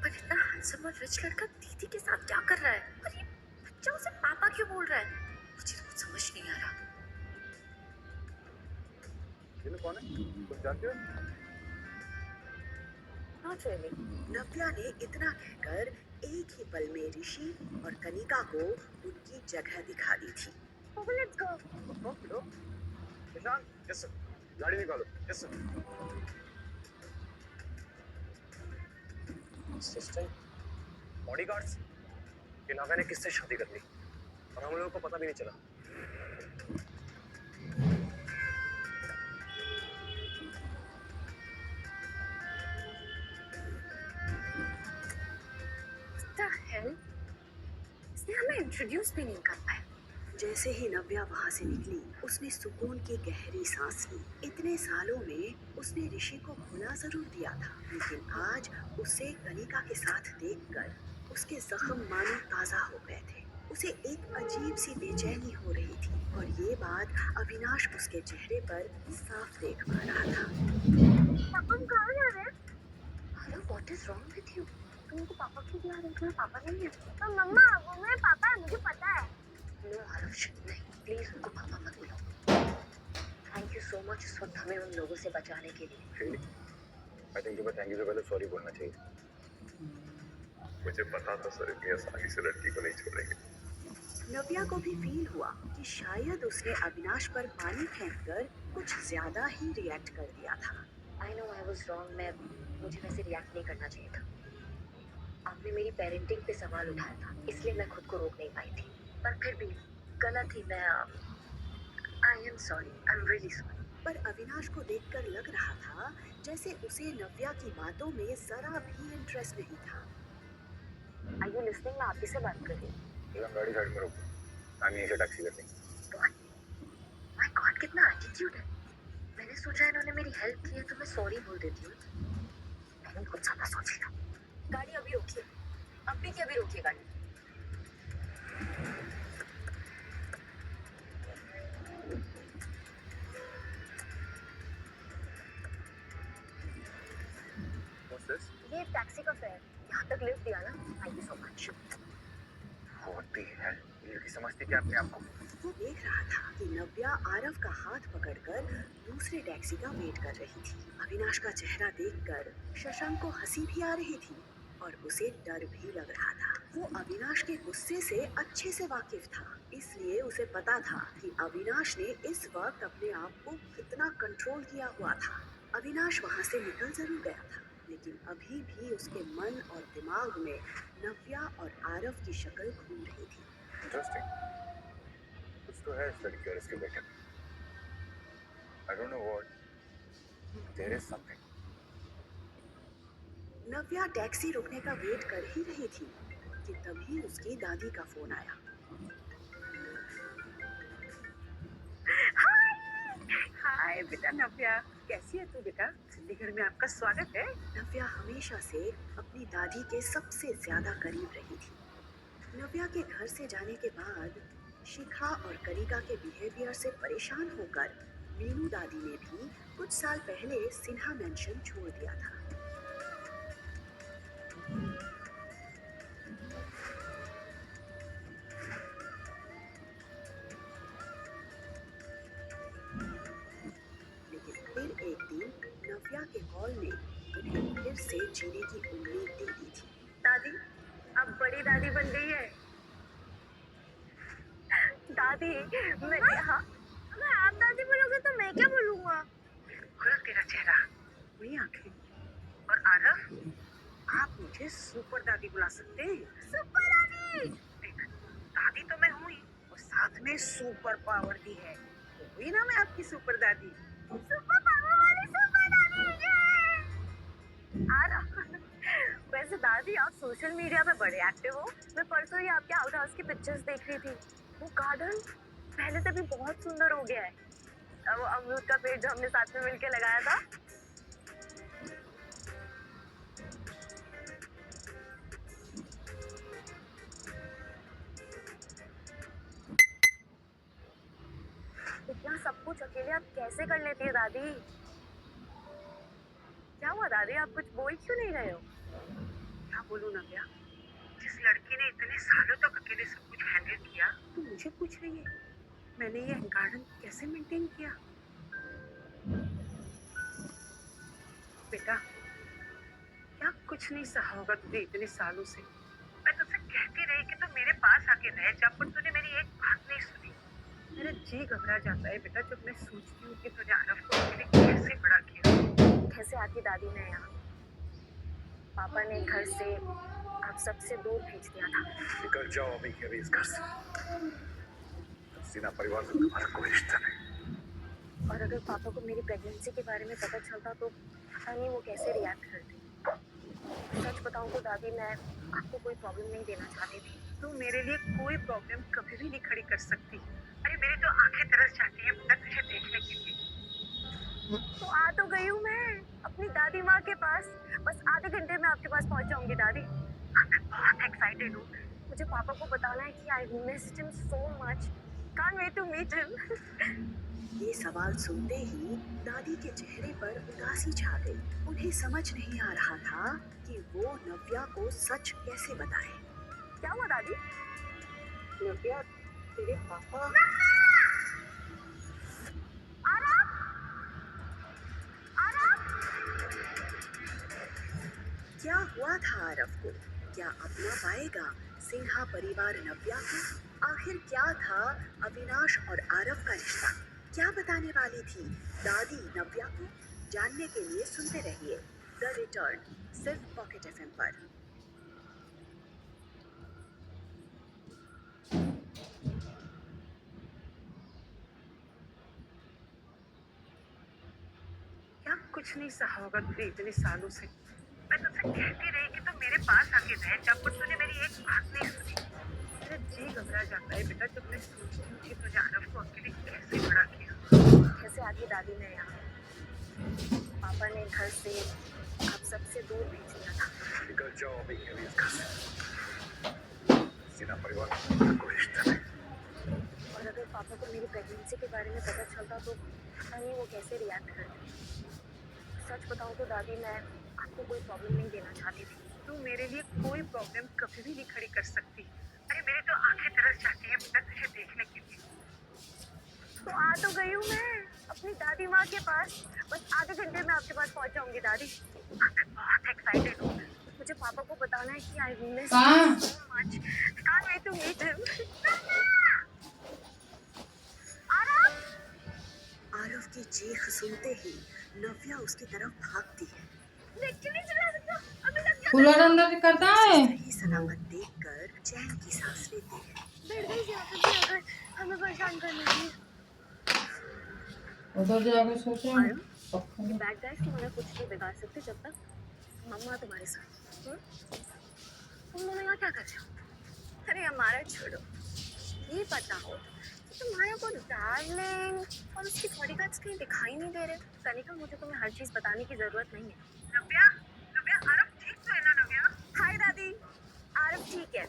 पर इतना हैंडसम और रिच लड़का दीदी के साथ क्या कर रहा है? और ये बच्चा उसे पापा क्यों बोल रहा है? मुझे तो कुछ समझ नहीं आ रहा। ये लोग कौन है? तुम जानते हो? Not really. नव्या ने इतना कहकर एक ही पल में ऋषि और कनिका को उनकी जगह दिखा दी थी। Let's go. कौन? निशान, यस सर। गाड़ी निकालो। Yes sir. असिस्टेंट, बॉडीगार्ड्स, ये नागा ने किससे शादी कर ली और हम लोगों को पता भी नहीं चला। What the hell? इसने हमें इंट्रोड्यूस भी नहीं कर पाया। जैसे ही नव्या वहां से निकली उसने सुकून की गहरी सांस ली। इतने सालों में उसने ऋषि को भुला जरूर दिया था, लेकिन आज उसे कनिका के साथ देखकर उसके जख्म मानो ताजा हो गए थे। उसे एक अजीब सी बेचैनी हो रही थी और ये बात अविनाश उसके चेहरे पर साफ देख पा रहा था। पापा कहाँ जा रहे हैं? Hello, what is wrong with you? तुमको पापा क्यों बुला रहे हो? तुम्हें पापा नहीं है? तो मम्मा वो मेरे पापा है, मुझे पता है। नो आरव, नहीं, प्लीज उनको पापा मत बुलाओ। थैंक यू सो मच उस वक्त हमें उन लोगों से बचाने के लिए। Really? I think तुम्हें थैंक यू से पहले सॉरी बोलना चाहिए। मुझे पता था सर इतनी आसानी से लड़की को नहीं छोड़ेंगे। नव्या को भी फील हुआ कि शायद उसने अविनाश पर पानी फेंककर कुछ ज्यादा ही रिएक्ट कर दिया था। I know I was wrong. मुझे वैसे रिएक्ट नहीं करना चाहिए था। आपने मेरी पेरेंटिंग पे सवाल उठाया था, इसलिए मैं खुद को रोक नहीं पाई थी। पर फिर भी गलत ही मैं I am sorry, I am really sorry. पर अविनाश को देखकर लग रहा था जैसे उसे नव्या की बातों में जरा भी इंटरेस्ट नहीं था। Are you listening? मैं आप ही से बात कर रही हूँ। हम गाड़ी साइड में रोको, हम यहीं से टैक्सी कर लेंगे। माय गॉड, कितना एटीट्यूड है। मैंने सोचा इन्होंने मेरी हेल्प की है तो मैं सॉरी बोल देती हूँ। मैंने कुछ ज्यादा सोच लिया। गाड़ी अभी रोकिए, अभी के अभी रोकिए गाड़ी। What's this? ये टैक्सी का फेयर, यहाँ तक लिफ्ट दिया ना, thank you so much. What the hell? ये लड़की समझती क्या अपने आप को? वो देख रहा था कि नव्या आरव का हाथ पकड़कर दूसरे टैक्सी का वेट कर रही थी। अविनाश का चेहरा देखकर शशांक को हंसी भी आ रही थी और उसे डर भी लग रहा था। वो अविनाश के गुस्से से अच्छे से वाकिफ था, इसलिए उसे पता था कि अविनाश ने इस वक्त अपने आप को कितना कंट्रोल किया हुआ था। अविनाश वहां से निकल जरूर गया था, लेकिन अभी भी उसके मन और दिमाग में नव्या और आरव की शक्ल घूम रही थी। Interesting. कुछ तो है इस लड़की और इसके बेटे में। I don't know what. There is something. Navya taxi रुकने का वेट कर ही रही थी कि तभी उसकी दादी का फोन आया। हाय बेटा नव्या, कैसी है तू बेटा? चंडीगढ़ में आपका स्वागत है। नव्या हमेशा से अपनी दादी के सबसे ज्यादा करीब रही थी। नव्या के घर से जाने के बाद शिखा और कनिका के बिहेवियर से परेशान होकर मीनू दादी ने भी कुछ साल पहले सिन्हा मेंशन छोड़ दिया था। लेकिन फिर एक दिन नव्या के कॉल ने उन्हें फिर से जीने की उम्मीद दे दी थी। दादी अब बड़ी दादी बन गई है। दादी मैं हाँ अगर आप दादी बोलोगे तो मैं क्या बोलूँगा? खुला तेरा चेहरा, वही आंखें। और आरव, आप मुझे सुपर दादी बुला सकते हैं। सुपर दादी। देख, दादी तो मैं हूँ ही और साथ में सुपर पावर भी है। तो हुई ना मैं आपकी सुपर दादी। सुपर पावर वाली सुपर दादी। वैसे दादी आप सोशल मीडिया पे बड़े एक्टिव हो। मैं परसों ही आपके आउट हाउस की पिक्चर्स देख रही थी। वो गार्डन पहले से भी बहुत सुंदर हो गया है। वो अमरूद का पेड़ जो हमने साथ में मिलके लगाया था। इतना सब कुछ अकेले आप कैसे कर लेती है दादी? क्या हुआ दादी, आप कुछ बोल क्यों नहीं रहे हो? क्या बोलूं नव्या, जिस लड़की ने इतने सालों तक अकेले सब कुछ हैंडल किया, तो मुझे पूछ रही है मैंने ये गार्डन कैसे मेंटेन किया। बेटा, क्या कुछ नहीं सहा होगा तुझे इतने सालों से। मैं तुझसे कहती रही कि तू मेरे पास आके रह जा, पर तूने मेरी एक बात नहीं सुनी। मेरा जी घबरा जाता है बेटा जब मैं सोचती हूँ कि तूने आरव को मेरे लिए कैसे बड़ा किया। कैसे आती दादी ने यहाँ? पापा ने घर से आप सबसे दूर भेज दिया था। निकल जाओ अभी के अभी इस घर से। सीना परिवार से तुम्हारा कोई रिश्ता नहीं। और अगर पापा को मेरी प्रेगनेंसी के बारे में पता चलता तो पता नहीं वो कैसे रिएक्ट करते। सच बताऊं तो दादी मैं आपको कोई प्रॉब्लम नहीं देना चाहती थी। तू मेरे लिए कोई प्रॉब्लम कभी भी नहीं खड़ी कर सकती। अरे मेरी तो आंखें तरस जाती हैं बेटा तुझे देखने के लिए। तो आ तो गई हूँ मैं अपनी दादी माँ के पास। बस आधे घंटे में आपके पास पहुँच जाऊंगी दादी। मैं बहुत एक्साइटेड हूँ। मुझे पापा को बताना है कि I missed him so much. Can't wait to meet him. ये सवाल सुनते ही दादी के चेहरे पर उदासी छा गई। उन्हें समझ नहीं आ रहा था कि वो नव्या को सच कैसे बताए। क्या हुआ दादी? नव्या, तेरे पापा। क्या हुआ था आरव को? क्या अपना पाएगा सिन्हा परिवार नव्या को? आखिर क्या था अविनाश और आरव का रिश्ता? क्या बताने वाली थी दादी नव्या को? जानने के लिए सुनते रहिए द रिटर्न, सिर्फ पॉकेट एफएम पर। क्या कुछ नहीं सहा होगा तुझे इतने सालों से। मैं तुझसे कहती रही कि तू मेरे पास आके रह जा, पर तूने मेरी एक बात नहीं सुनी। मेरा जी घबरा जाता है बेटा जब मैं सोचती हूँ कि तूने आरव को अकेले कैसे बड़ा किया। कैसे आती दादी ने यहाँ? पापा ने घर से आप सबसे दूर भेज दिया था। निकल जाओ अभी के अभी इस घर से। सीना परिवार से तुम्हारा कोई रिश्ता नहीं। और अगर पापा को मेरी प्रेगनेंसी के बारे में पता चलता तो पता नहीं वो कैसे रिएक्ट करते। सच बताऊं तो दादी मैं आपको कोई प्रॉब्लम नहीं देना चाहती थी। तू मेरे लिए कोई प्रॉब्लम कभी भी नहीं खड़ी कर सकती। अरे मेरी तो आंखें तरस जाती हैं बेटा तुझे देखने के लिए। तो आ तो गई हूँ मैं अपनी दादी माँ के पास। बस आधे घंटे में आपके पास पहुँच जाऊंगी दादी। मैं बहुत एक्साइटेड हूँ। मुझे पापा को बताना है कि I miss him so much. Can't wait to meet him. Aarav की चीख सुनते ही नव्या उसकी तरफ भागती है। कूलर अंदर करता है। सही सलामत देखकर चैन की सांस लेती है। बैठ गई यहाँ पे भी अगर हमें परेशान करने के लिए। उधर जाकर सोचो। बैड गाइस तुम्हारा कुछ नहीं बिगाड़ सकते जब तक मम्मा तुम्हारे साथ। तुम दोनों यहाँ क्या कर रहे हो? अरे हमारा छोड़ो, ये पता हो कि तुम्हारा वो डार्लिंग और उसकी बॉडीगार्ड्स कहीं दिखाई नहीं दे रहे। कनिका मुझे तुम्हें हर चीज बताने की जरूरत नहीं है। नव्या, नव्या, आरव ठीक तो है ना नव्या? हाय दादी, आरव ठीक है।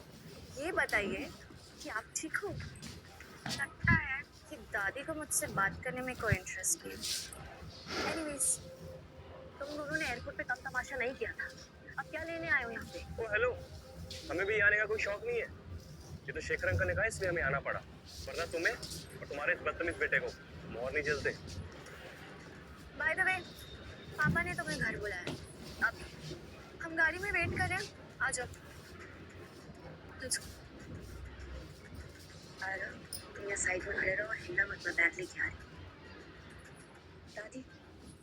ये बताइए कि आप ठीक हो? लगता है कि दादी को मुझसे बात करने में कोई इंटरेस्ट नहीं। एनीवेज, तुम दोनों ने एयरपोर्ट पे कम तमाशा नहीं किया था। अब क्या लेने आए हो यहाँ पे? ओ हेलो, हमें भी आने का कोई शौक नहीं है। ये तो शेखर अंकल ने कहा इसलिए हमें आना पड़ा, वरना तुम्हें और तुम्हारे इस बदतमीज बेटे को मोहर नहीं जलते। बाय द वे, पापा ने तुम्हें घर बुलाया। हम गाड़ी में वेट कर रहे हैं, आ जाओ। Let's go. आरव, तुम यहाँ साइड में खड़े रहो और हिलना मत, मैं बैग लेके आ रही हूँ। दादी,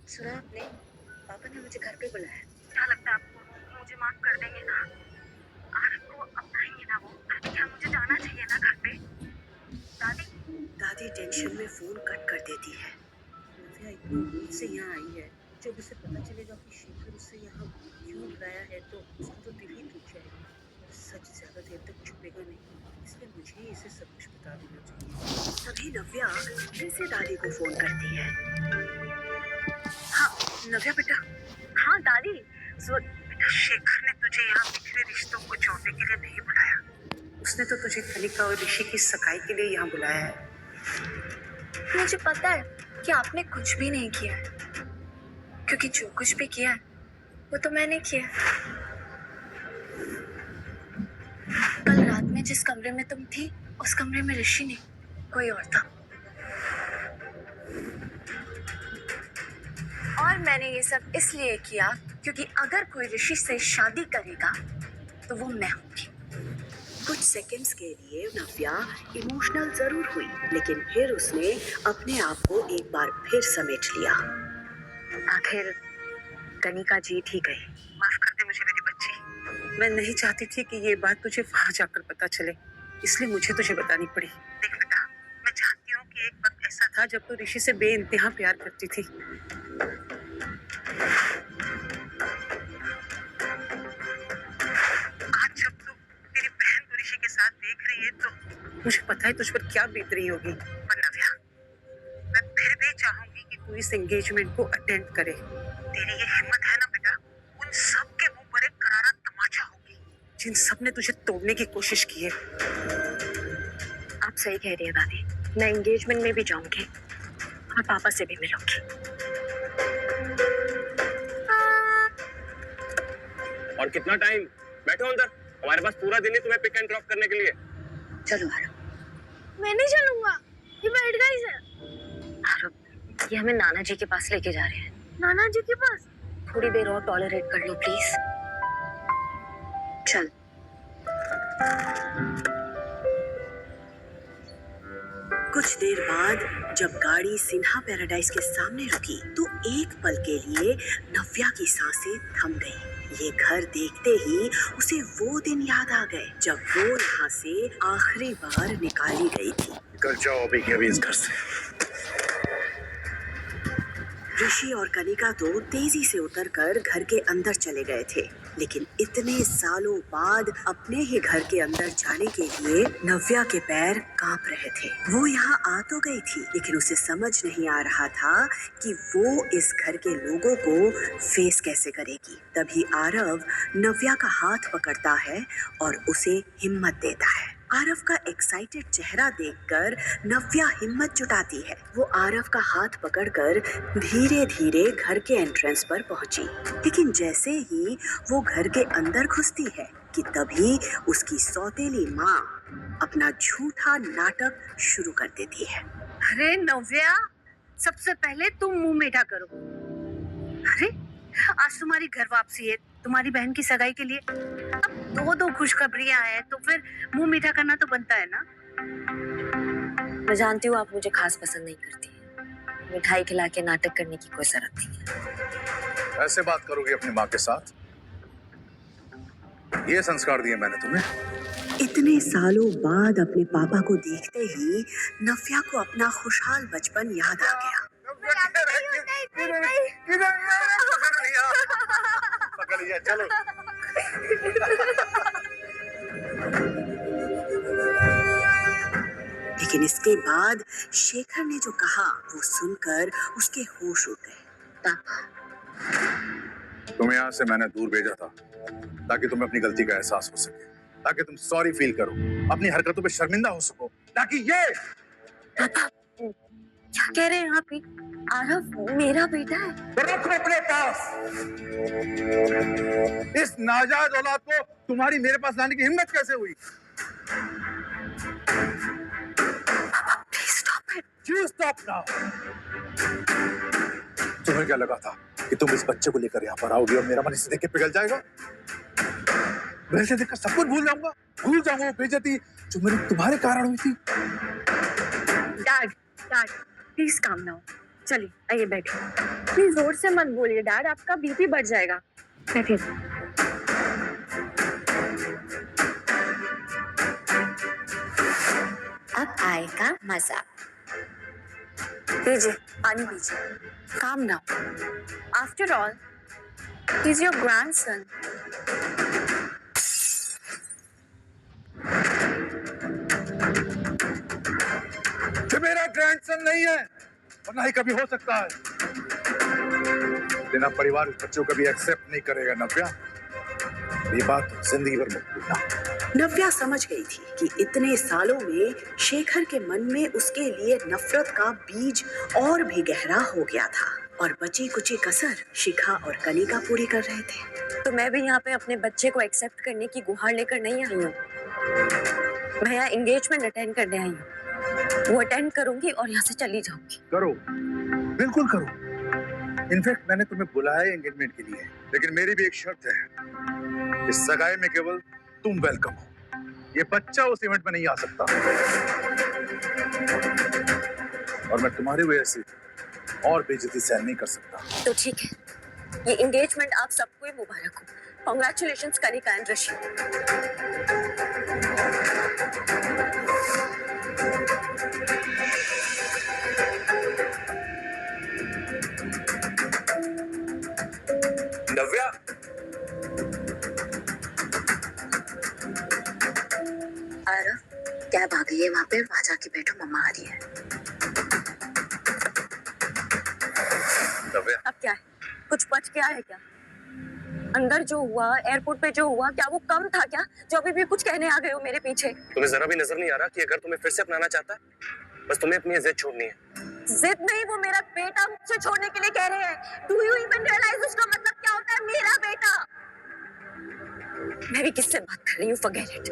सुना आपने? पापा ने मुझे घर पे बुलाया। क्या लगता है आपको मुझे माफ कर देंगे ना? आरव को अपनाएंगे ना वो? दादी क्या मुझे जाना चाहिए ना घर पे? दादी दादी टेंशन में फोन कट कर देती है। नव्या इतनी उम्मीद से यहाँ आई है, जब उसे पता चलेगा कि शेखर उसे यहाँ क्यों बुलाया है तो उसका तो दिल ही टूट जाएगा। सच ज्यादा देर तक छुपेगा नहीं, इसलिए मुझे इसे सब कुछ बता देना चाहिए। तभी नव्या फिर से दादी को फोन करती है। हाँ नव्या बेटा। हाँ दादी, बेटा शेखर ने तुझे यहाँ पिछले रिश्तों को जोड़ने के लिए नहीं बुलाया, उसने तो तुझे कनिका और ऋषि की सगाई के लिए यहाँ बुलाया है। मुझे पता है कि आपने कुछ भी नहीं किया है, क्योंकि जो कुछ भी किया है वो तो मैंने किया है। कल रात में जिस कमरे में तुम थी, उस कमरे में ऋषि नहीं, कोई और था। और मैंने ये सब इसलिए किया क्योंकि अगर कोई ऋषि से शादी करेगा तो वो मैं होंगी। कुछ सेकंड्स के लिए नव्या इमोशनल जरूर हुई, लेकिन फिर उसने अपने आप को एक बार फिर समेट लिया। आखिर कनिका जीत ही गई। माफ कर दे मुझे मेरी बच्ची, मैं नहीं चाहती थी कि ये बात तुझे वहां जाकर पता चले, इसलिए मुझे तुझे बतानी पड़ी। देख बेटा, मैं जानती हूँ कि एक वक्त ऐसा था जब तू ऋषि से बेइंतहा प्यार करती थी। आज जब तू तेरी बहन को ऋषि के साथ देख रही है तो मुझे पता है तुझ पर क्या बीत रही होगी। पर नव्या, मैं फिर भी चाहूंगी कि तू इस एंगेजमेंट को अटेंड करे। तेरी ये हिम्मत है ना बेटा, उन सब के मुंह पर एक करारा तमाचा होगी जिन सब ने तुझे तोड़ने की कोशिश की है। आप सही कह रही है दादी, मैं एंगेजमेंट में भी जाऊंगी और पापा से भी मिलूंगी। और कितना टाइम? बैठो अंदर, हमारे पास पूरा दिन है तुम्हें पिक एंड ड्रॉप करने के लिए। चलो आरव। मैं नहीं चलूंगा, ये बैठ गई से। आरव, ये हमें नाना जी के पास लेके जा रहे हैं। नाना जी के पास? थोड़ी देर और टॉलरेट कर लो प्लीज। चल। कुछ देर बाद जब गाड़ी सिन्हा पैराडाइज के सामने रुकी तो एक पल के लिए नव्या की सांसें थम गई। ये घर देखते ही उसे वो दिन याद आ गए जब वो यहाँ से आखिरी बार निकाली गई थी। निकल जाओ अभी के अभी इस घर से। ऋषि और कनिका तो तेजी से उतरकर घर के अंदर चले गए थे, लेकिन इतने सालों बाद अपने ही घर के अंदर जाने के लिए नव्या के पैर कांप रहे थे। वो यहाँ आ तो गई थी, लेकिन उसे समझ नहीं आ रहा था कि वो इस घर के लोगों को फेस कैसे करेगी। तभी आरव नव्या का हाथ पकड़ता है और उसे हिम्मत देता है। आरव का एक्साइटेड चेहरा देखकर नव्या हिम्मत जुटाती है। वो आरव का हाथ पकड़कर धीरे धीरे घर के एंट्रेंस पर पहुंची, लेकिन जैसे ही वो घर के अंदर घुसती है कि तभी उसकी सौतेली माँ अपना झूठा नाटक शुरू कर देती है। अरे नव्या, सबसे पहले तुम मुंह मीठा करो। अरे आज तुम्हारी घर वापसी है, तुम्हारी बहन की सगाई के लिए। अब दो खुशखबरियां हैं तो फिर मुंह मीठा करना तो बनता है ना। मैं जानती हूँ आप मुझे खास पसंद नहीं करती है। मिठाई खिला के नाटक करने की कोई जरूरत नहीं है। ऐसे बात करोगी अपनी माँ के साथ? ये संस्कार दिए मैंने तुम्हें। इतने सालों बाद अपने पापा को देखते ही नव्या को अपना खुशहाल बचपन याद आ गया। पकड़ लिया, चलो। लेकिन इसके बाद शेखर ने जो कहा वो सुनकर उसके होश उड़ गए। तुम्हें यहाँ से मैंने दूर भेजा था ताकि तुम्हें अपनी गलती का एहसास हो सके, ताकि तुम सॉरी फील करो, अपनी हरकतों पे शर्मिंदा हो सको, ताकि ये। पापा क्या कह रहे हैं आप? आरव मेरा बेटा है। रखो अपने पास। इस नाजायज औलाद को तुम्हारी मेरे पास लाने की हिम्मत कैसे हुई? Please stop it. You stop now। तुम्हें क्या लगा था कि तुम इस बच्चे को लेकर यहाँ पर आओगे और मेरा मन इसे देख के पिघल जाएगा। मैं इसे देखकर सब कुछ भूल जाऊंगा वो बेइज्जती जो मेरी तुम्हारे कारण हुई थी। डैड डैड प्लीज काम नाउ। चलिए आइए बैठिए। प्लीज जोर से मत बोलिए डैड, आपका बीपी बढ़ जाएगा। बैठिए। अब आएगा मजा। पीजिए, पानी पीजिए। काम now. After all he is your grandson. ये मेरा ग्रैंडसन नहीं है और ना ही कभी हो सकता है। तेरा परिवार इस बच्चे को कभी एक्सेप्ट नहीं करेगा नव्या। ये बात जिंदगी भर मत भूलना। नव्या समझ गई थी कि इतने सालों में शेखर के मन में उसके लिए नफरत का बीज और भी गहरा हो गया था और बची कुची कसर शिखा और कनिका पूरी कर रहे थे। तो मैं भी यहाँ पे अपने बच्चे को एक्सेप्ट करने की गुहार लेकर नहीं आई हूँ। मैं यहाँ एंगेजमेंट अटेंड करने आई हूँ। वो अटेंड करूंगी और यहाँ से चली जाऊंगी। करो, बिल्कुल करो। इनफैक्ट मैंने तुम्हें बुलाया है एंगेजमेंट के लिए, लेकिन मेरी भी एक शर्त है। इस सगाई में केवल तुम वेलकम हो। ये बच्चा उस इवेंट में नहीं आ सकता और मैं तुम्हारी वजह से और बेइज्जती सहन नहीं कर सकता। तो ठीक है, ये एंगेजमेंट आप सबको ही मुबारक हो। Congratulations Kanika and Rishi. Navya, Aarav cab आ गई है वहां पे, वहां जाके बैठो, मम्मा आ रही है। नव्या, अब क्या है, कुछ बच गया है क्या? अंदर जो हुआ, एयरपोर्ट पे जो हुआ, क्या वो कम था क्या, जो अभी भी कुछ कहने आ गए हो मेरे पीछे? तुम्हें जरा भी नजर नहीं आ रहा कि अगर तुम्हें फिर से अपनाना चाहता है, बस तुम्हें अपनी जिद छोड़नी है। जिद नहीं, वो मेरा बेटा मुझसे छोड़ने के लिए कह रहे हैं। डू यू इवन रियलाइज उसका मतलब क्या होता है? मेरा बेटा। मैं भी किससे बात कर रही हूँ, फॉरगेट इट।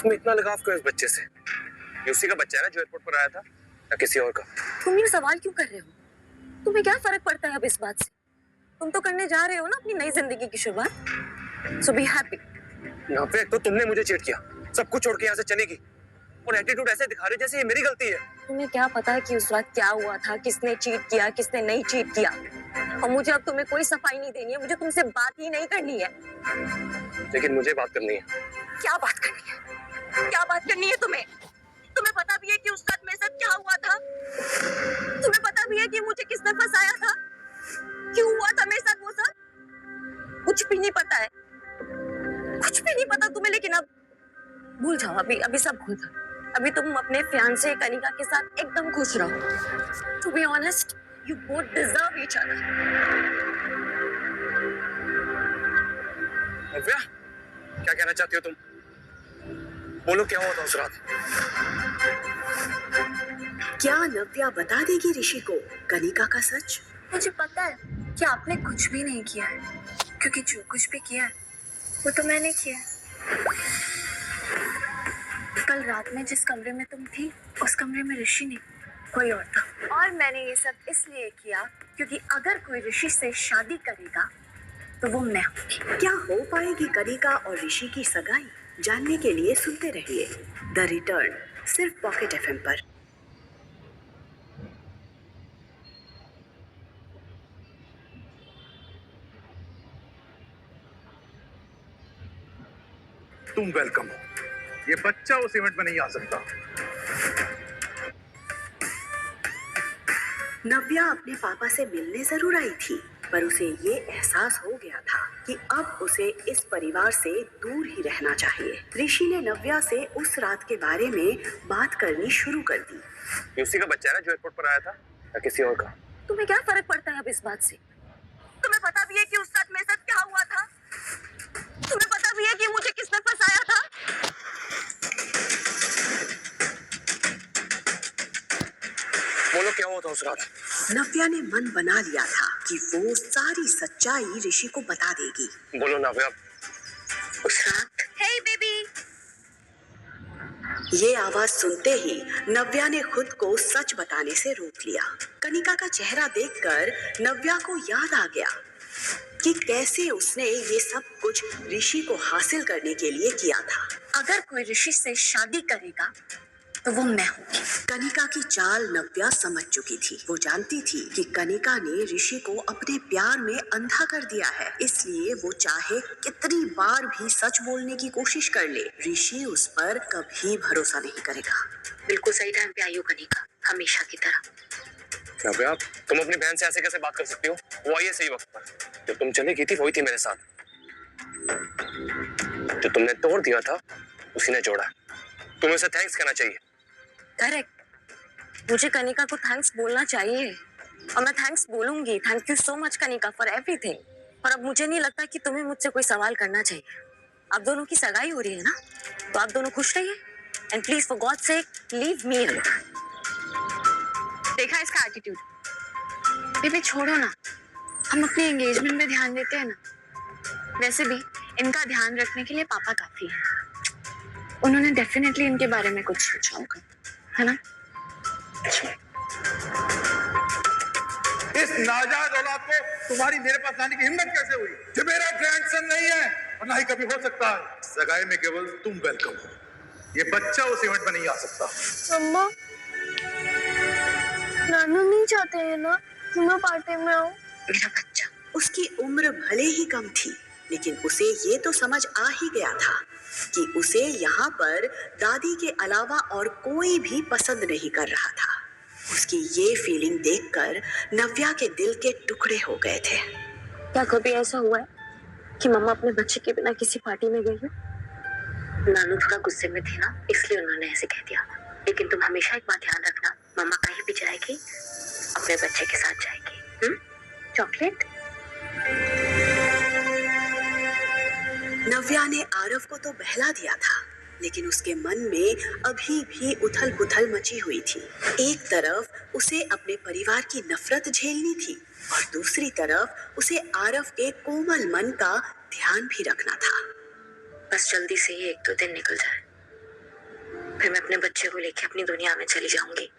तुम इतना लगाव क्यों इस बच्चे से? ये उसी का बच्चा है ना जो एयरपोर्ट पर आया था, या किसी और का? तुम ये सवाल क्यों कर रहे हो? तुम्हें क्या फर्क पड़ता है अब इस बात से? तुम तो करने जा रहे हो ना अपनी नई जिंदगी की शुरुआत। सो बी हैप्पी। नव्या, तो तुमने मुझे चीट किया, सब कुछ छोड़ के यहाँ से चलेगी और एटीट्यूड ऐसे दिखा रही जैसे ये मेरी गलती है। तुम्हें क्या पता है कि उस रात क्या हुआ था, किसने चीट किया, किसने नहीं चीट किया? और मुझे अब तुम्हें कोई सफाई नहीं देनी है, मुझे तुमसे बात ही नहीं करनी है। लेकिन मुझे बात करनी है। क्या बात करनी है? क्या बात करनी है तुम्हें? तुम्हें पता भी है कि उस रात मेरे साथ क्या हुआ था? तुम्हें पता भी है कि मुझे किसने फंसाया था? क्यों हुआ था मेरे साथ वो सब? कुछ भी नहीं पता है, कुछ भी नहीं पता तुम्हें। लेकिन अब भूल जाओ, अभी सब भूल जाओ। अभी तुम अपने फियांसे कनिका के साथ एकदम खुश रहो। To be honest, you both deserve each other. Navya, क्या कहना चाहती हो तुम? बोलो, क्या हुआ था उस रात? क्या नव्या बता देगी ऋषि को कनिका का सच? मुझे पता है कि आपने कुछ भी नहीं किया है, क्योंकि जो कुछ भी किया है वो तो मैंने किया है। कल रात में जिस कमरे में तुम थी, उस कमरे में ऋषि नहीं, कोई और था। और मैंने ये सब इसलिए किया क्योंकि अगर कोई ऋषि से शादी करेगा तो वो मैं हूँ। क्या हो पाएगी कनिका और ऋषि की सगाई? जानने के लिए सुनते रहिए द रिटर्न, सिर्फ पॉकेट एफएम पर। तुम वेलकम हो। ये बच्चा उस इवेंट में नहीं आ सकता। नव्या अपने पापा से मिलने जरूर आई थी, पर उसे ये एहसास हो गया था कि अब उसे इस परिवार से दूर ही रहना चाहिए। ऋषि ने नव्या से उस रात के बारे में बात करनी शुरू कर दी। ये उसी का बच्चा है ना जो एयरपोर्ट पर आया था, या किसी और का? तुम्हें क्या फर्क पड़ता है अब इस बात से? तुम्हें पता भी है कि उस रात मेरे साथ क्या हुआ था? तुम्हें पता भी है कि मुझे किसने फंसाया था? बोलो, क्या हुआ था उस रात? नव्या ने मन बना लिया था कि वो सारी सच्चाई ऋषि को बता देगी। बोलो नव्या। उस रात हे बेबी, ये आवाज सुनते ही नव्या ने खुद को सच बताने से रोक लिया। कनिका का चेहरा देखकर नव्या को याद आ गया कि कैसे उसने ये सब कुछ ऋषि को हासिल करने के लिए किया था। अगर कोई ऋषि से शादी करेगा तो वो मैं हूँ। कनिका की चाल नव्या समझ चुकी थी। वो जानती थी कि कनिका ने ऋषि को अपने प्यार में अंधा कर दिया है, इसलिए वो चाहे कितनी बार भी सच बोलने की कोशिश कर ले, ऋषि उस पर कभी भरोसा नहीं करेगा। बिल्कुल सही टाइम पे आई हो कनिका, हमेशा की तरह। क्या बे आप? तुम अपनी बहन से ऐसे कैसे बात कर सकती हो? वो आई है सही वक्त पर। जब तुम चली गई थी वही थी मेरे साथ। जो तुमने तोड़ दिया था उसी ने जोड़ा। तुम्हें उसे थैंक्स कहना चाहिए। करेक्ट, मुझे कनिका को थैंक्स बोलना चाहिए और मैं थैंक्स बोलूंगी। Thank you so much Kanika for everything. और अब मुझे नहीं लगता कि तुम्हें मुझसे कोई सवाल करना चाहिए। आप दोनों की सगाई हो रही है ना, तो आप दोनों खुश रहिए and please for God sake leave me alone. देखा इसका एटीट्यूड। बेबी छोड़ो ना, हम अपने एंगेजमेंट में ध्यान देते हैं ना। वैसे भी इनका ध्यान रखने के लिए पापा काफी है। उन्होंने डेफिनेटली इनके बारे में कुछ सोचा होगा, है ना? इस नाजायज औलाद को तुम्हारी मेरे पास लाने की हिम्मत कैसे हुई? जो मेरा ग्रैंडसन नहीं है और ना ही कभी हो सकता है। सगाई में केवल तुम वेलकम हो, ये बच्चा उस इवेंट में नहीं आ सकता। मम्मा, नानू नहीं चाहते हैं ना कि मैं पार्टी में आऊं? मेरा बच्चा, उसकी उम्र भले ही कम थी, लेकिन उसे ये तो समझ आ ही गया था कि उसे यहाँ पर दादी के अलावा और कोई भी पसंद नहीं कर रहा था। उसकी ये फीलिंग देखकर नव्या के दिल के टुकड़े हो गए थे। क्या कभी ऐसा हुआ है कि मम्मा अपने बच्चे के बिना किसी पार्टी में गई हो? नानू थोड़ा गुस्से में थे ना, इसलिए उन्होंने ऐसे कह दिया। लेकिन तुम हमेशा एक बात ध्यान रखना, मम्मा कहीं भी जाएगी अपने बच्चे के साथ जाएगी। चॉकलेट? नव्या ने आरव को तो बहला दिया था, लेकिन उसके मन में अभी भी उथल पुथल मची हुई थी। एक तरफ उसे अपने परिवार की नफरत झेलनी थी और दूसरी तरफ उसे आरव के कोमल मन का ध्यान भी रखना था। बस जल्दी से ही 1-2 दिन निकल जाए, फिर मैं अपने बच्चे को लेके अपनी दुनिया में चली जाऊंगी।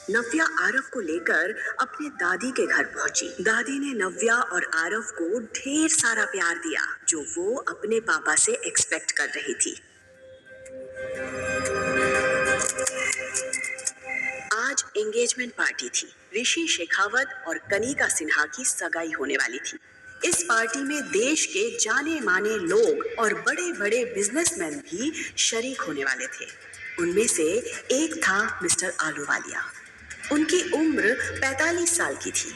नव्या आरव को लेकर अपने दादी के घर पहुंची। दादी ने नव्या और आरव को ढेर सारा प्यार दिया, जो वो अपने पापा से एक्सपेक्ट कर रही थी। आज एंगेजमेंट पार्टी थी। ऋषि शेखावत और कनिका सिन्हा की सगाई होने वाली थी। इस पार्टी में देश के जाने माने लोग और बड़े बड़े बिजनेसमैन भी शरीक होने वाले थे। उनमें से एक था मिस्टर आलूवालिया। उनकी उम्र 45 साल की थी,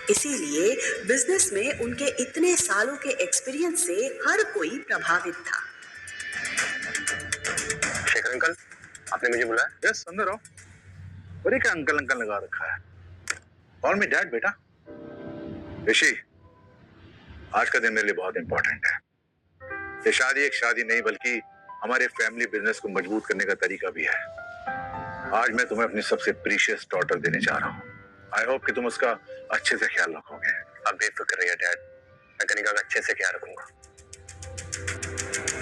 इसीलिए बिजनेस में उनके इतने सालों के एक्सपीरियंस से हर कोई प्रभावित था। शेखर अंकल, आपने मुझे बुलाया? यस, अंदर आओ। बड़े क्या अंकल अंकल लगा रखा है? कॉल मी डैड बेटा। ऋषि, आज का दिन मेरे लिए बहुत इंपॉर्टेंट है। ये शादी एक शादी नहीं बल्कि हमारे फैमिली बिजनेस को मजबूत करने का तरीका भी है। आज मैं तुम्हें अपनी सबसे प्रीशियस डॉटर देने जा रहा हूँ। आई होप कि तुम उसका अच्छे से ख्याल रखोगे। आप बेफिक्र रहिए डैड, मैं कनिका का अच्छे से ख्याल रखूंगा।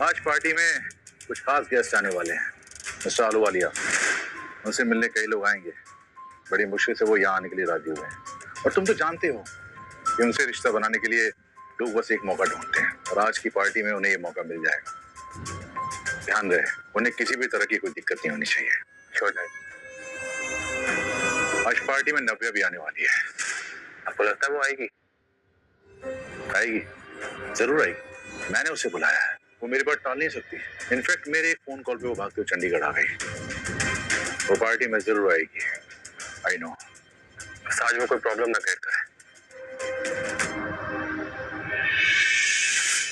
आज पार्टी में कुछ खास गेस्ट आने वाले हैं। मिस्टर आलूवालिया, उनसे मिलने कई लोग आएंगे। बड़ी मुश्किल से वो यहाँ आने के लिए राजी हुए हैं और तुम तो जानते हो कि उनसे रिश्ता बनाने के लिए लोग बस एक मौका ढूंढते हैं और आज की पार्टी में उन्हें ये मौका मिल जाएगा। ध्यान रहे, उन्हें किसी भी तरह की कोई दिक्कत नहीं होनी चाहिए। Sure dad. आज पार्टी में नव्या भी आने वाली है। आपको लगता है वो आएगी? आएगी, जरूर आएगी। मैंने उसे बुलाया है, वो मेरी बात टाल नहीं सकती। इनफैक्ट मेरे एक फोन कॉल पे वो भागते हुए चंडीगढ़ आ गई। वो पार्टी में जरूर आएगी। I know. बस आज वो कोई प्रॉब्लम ना क्रिएट करे।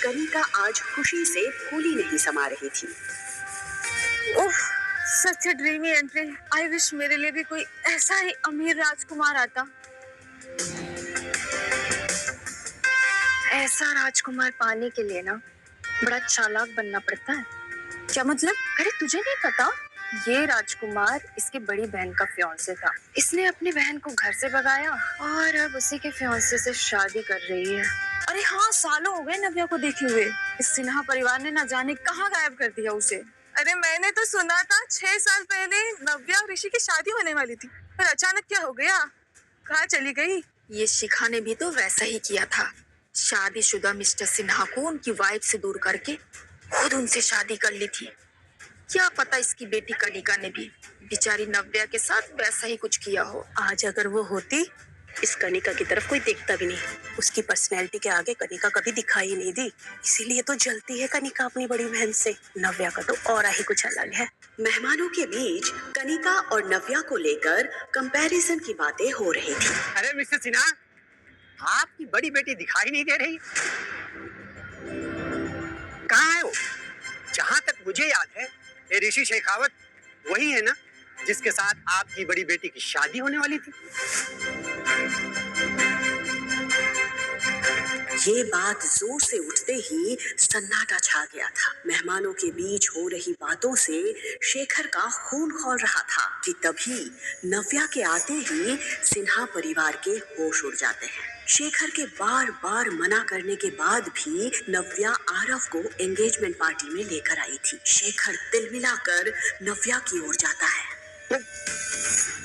कनिका आज खुशी से फूली नहीं समा रही थी। उफ, सच अ ड्रीमी एंट्री। आई विश मेरे लिए भी कोई ऐसा ही अमीर राजकुमार आता। ऐसा राजकुमार पाने के लिए ना बड़ा चालाक बनना पड़ता है। क्या मतलब? अरे तुझे नहीं पता, ये राजकुमार इसकी बड़ी बहन का फियांसे था। इसने अपनी बहन को घर से भगाया और अब उसी के फियांसे से शादी कर रही है। अरे हाँ, सालों हो गए नव्या को देखे हुए। इस सिन्हा परिवार ने ना जाने कहाँ गायब कर दिया उसे। अरे मैंने तो सुना था 6 साल पहले नव्या और ऋषि की शादी होने वाली थी, पर अचानक क्या हो गया? कहाँ चली गई? ये शिखा ने भी तो वैसा ही किया था। शादीशुदा मिस्टर सिन्हा को उनकी वाइफ से दूर करके खुद उनसे शादी कर ली थी। क्या पता इसकी बेटी कनिका ने भी बेचारी नव्या के साथ वैसा ही कुछ किया हो। आज अगर वो होती, इस कनिका की तरफ कोई देखता भी नहीं। उसकी पर्सनैलिटी के आगे कनिका कभी दिखाई नहीं दी, इसीलिए तो जलती है कनिका अपनी बड़ी बहन से। नव्या का तो और ही कुछ अलग है। मेहमानों के बीच कनिका और नव्या को लेकर कंपैरिजन की बातें हो रही थी। अरे मिस्टर सिन्हा, आपकी बड़ी बेटी दिखाई नहीं दे रही, कहाँ है वो? जहाँ तक मुझे याद है, ये ऋषि शेखावत वही है ना जिसके साथ आपकी बड़ी बेटी की शादी होने वाली थी? ये बात जोर से उठते ही सन्नाटा छा गया था। मेहमानों के बीच हो रही बातों से शेखर का खून खौल रहा था कि तभी नव्या के आते ही सिन्हा परिवार के होश उड़ जाते हैं। शेखर के बार बार मना करने के बाद भी नव्या आरव को एंगेजमेंट पार्टी में लेकर आई थी। शेखर तिलमिलाकर नव्या की ओर जाता है।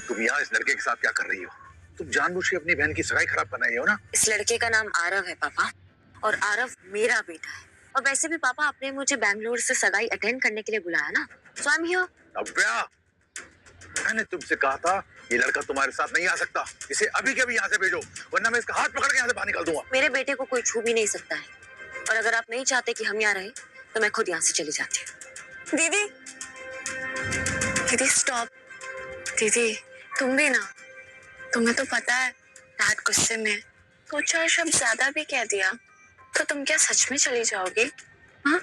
तुम यहाँ इस लड़के के साथ क्या कर रही हो? तुम जानबूझ के अपनी बहन की सगाई खराब करना ही हो ना? इस लड़के का नाम आरव है पापा, और आरव मेरा बेटा है। और वैसे भी पापा, आपने मुझे बैंगलोर से सगाई अटेंड करने के लिए बुलाया ना, सो आई एम हियर। नव्या, मैंने तुमसे कहा था ये लड़का तुम्हारे साथ नहीं आ सकता। इसे अभी के अभी यहाँ से भेजो, वरना मैं इसका हाथ पकड़ के यहाँ से बाहर निकाल दूंगा। मेरे बेटे को कोई छू भी नहीं सकता है, और अगर आप नहीं चाहते कि हम यहाँ रहे तो मैं खुद यहाँ से चली जाती हूँ। दीदी, दीदी स्टॉप। दीदी तुम भी ना, तुम्हें तो पता है डैड गुस्से में 2-4 शब्द ज्यादा भी कह दिया तो तुम क्या सच में चली जाओगी? हाँ,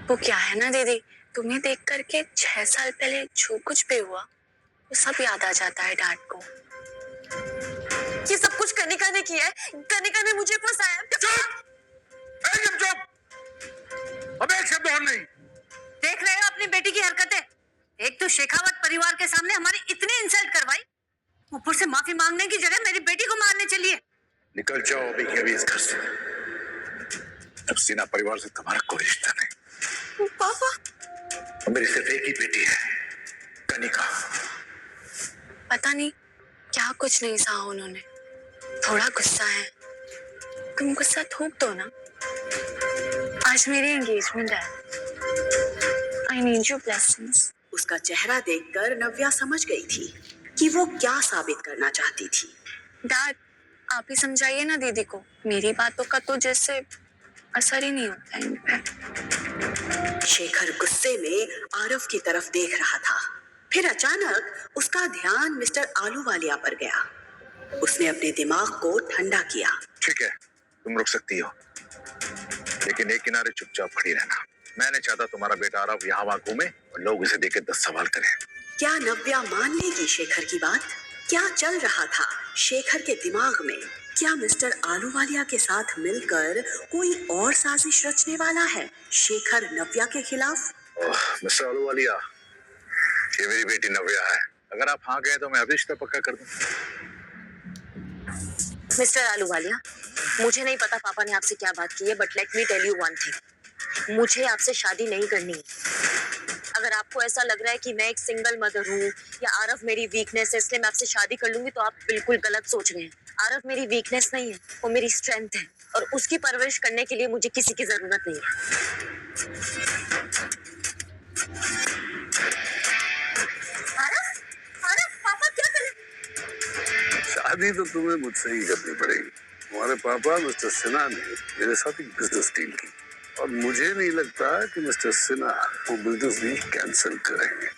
वो क्या है ना दीदी, तुम्हें देख करके 6 साल पहले जो कुछ भी हुआ वो सब याद आ जाता है डैड को। ये सब कुछ कनिका ने किया है, कनिका ने मुझे फंसाया। एकदम चुप! अब एक शब्द और नहीं। देख रहे हो अपनी बेटी की हरकतें? एक तो शेखावत परिवार के सामने हमारी इतनी इंसल्ट करवाई, ऊपर से माफी मांगने की जगह मेरी बेटी को मारने चली है। निकल जाओ अभी के अभी इस घर से। अब सिन्हा परिवार से तुम्हारा कोई रिश्ता नहीं। पापा, मेरी सिर्फ एक ही बेटी है, कनिका। पता नहीं क्या कुछ नहीं सहा उन्होंने, थोड़ा गुस्सा है। तुम गुस्सा थूक दो ना। आज मेरी एंगेजमेंट है। I need your blessings. उसका चेहरा देखकर नव्या समझ गई थी कि वो क्या साबित करना चाहती थी। डैड, आप ही समझाइए ना दीदी को, मेरी बातों का तो जैसे असर ही नहीं होता इन पे। शेखर गुस्से में आरव की तरफ देख रहा था। फिर अचानक उसका ध्यान मिस्टर आलूवालिया पर गया। उसने अपने दिमाग को ठंडा किया। ठीक है, तुम रुक सकती हो, लेकिन एक किनारे चुपचाप खड़ी रहना। मैं नहीं चाहता तुम्हारा बेटा आरव यहाँ वहाँ घूमे और लोग इसे देख के 10 सवाल करें। क्या नव्या मान लेगी शेखर की बात? क्या चल रहा था शेखर के दिमाग में? क्या मिस्टर आलूवालिया के साथ मिलकर कोई और साजिश रचने वाला है शेखर नव्या के खिलाफ? मिस्टर आलूवालिया, ये मेरी बेटी नव्या है। अगर आप हाँ गए तो मैं अभी रिश्ता पक्का कर दूं। मिस्टर आलूवालिया, मुझे नहीं पता पापा ने आपसे क्या बात की है, but let me tell you one thing, मुझे आपसे शादी नहीं करनी है। अगर आपको ऐसा लग रहा है कि मैं एक सिंगल मदर हूँ या आरव मेरी वीकनेस है इसलिए मैं आपसे शादी कर लूंगी, तो आप बिल्कुल गलत सोच रहे हैं। आरव मेरी वीकनेस नहीं है, वो मेरी स्ट्रेंथ है, और उसकी परवरिश करने के लिए मुझे किसी की जरूरत नहीं है। आरव, पापा क्या करें? शादी तो तुम्हें मुझसे ही करनी पड़ेगी। तुम्हारे पापा मिस्टर सिन्हा ने मेरे साथ एक बिजनेस डील की, और मुझे नहीं लगता कि मिस्टर सिन्हा वो बिजनेस डील कैंसिल करेंगे।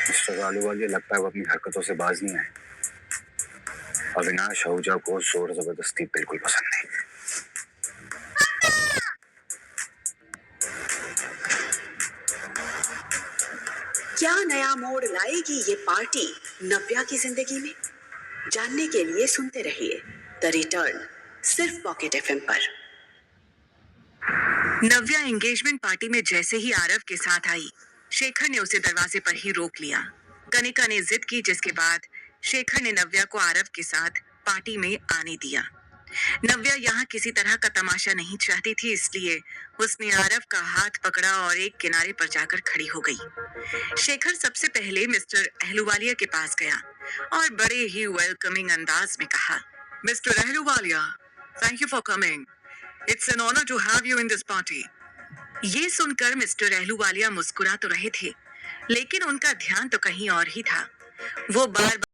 मिस्टर आलूवालिया, लगता है वो अपनी हरकतों से बाज नहीं आए। अविनाश आहूजा को जोर जबरदस्ती बिल्कुल पसंद नहीं। क्या नया मोड़ लाएगी ये पार्टी नव्या की जिंदगी में? जानने के लिए सुनते रहिए द रिटर्न सिर्फ पॉकेट एफएम पर। नव्या एंगेजमेंट पार्टी में जैसे ही आरव के साथ आई, शेखर ने उसे दरवाजे पर ही रोक लिया। कनिका ने जिद की, जिसके बाद शेखर ने नव्या को आरव के साथ पार्टी में आने दिया। नव्या यहाँ किसी तरह का तमाशा नहीं चाहती थी, इसलिए उसने आरव का हाथ पकड़ा और एक किनारे पर जाकर खड़ी हो गई। शेखर सबसे पहले मिस्टर अहलूवालिया के पास गया और बड़े ही वेलकमिंग अंदाज में कहा, mister Ahluwalia, thank you for coming. It's an honour to have you in this party. ये सुनकर मिस्टर अहलूवालिया मुस्कुरा तो रहे थे, लेकिन उनका ध्यान तो कहीं और ही था। वो बार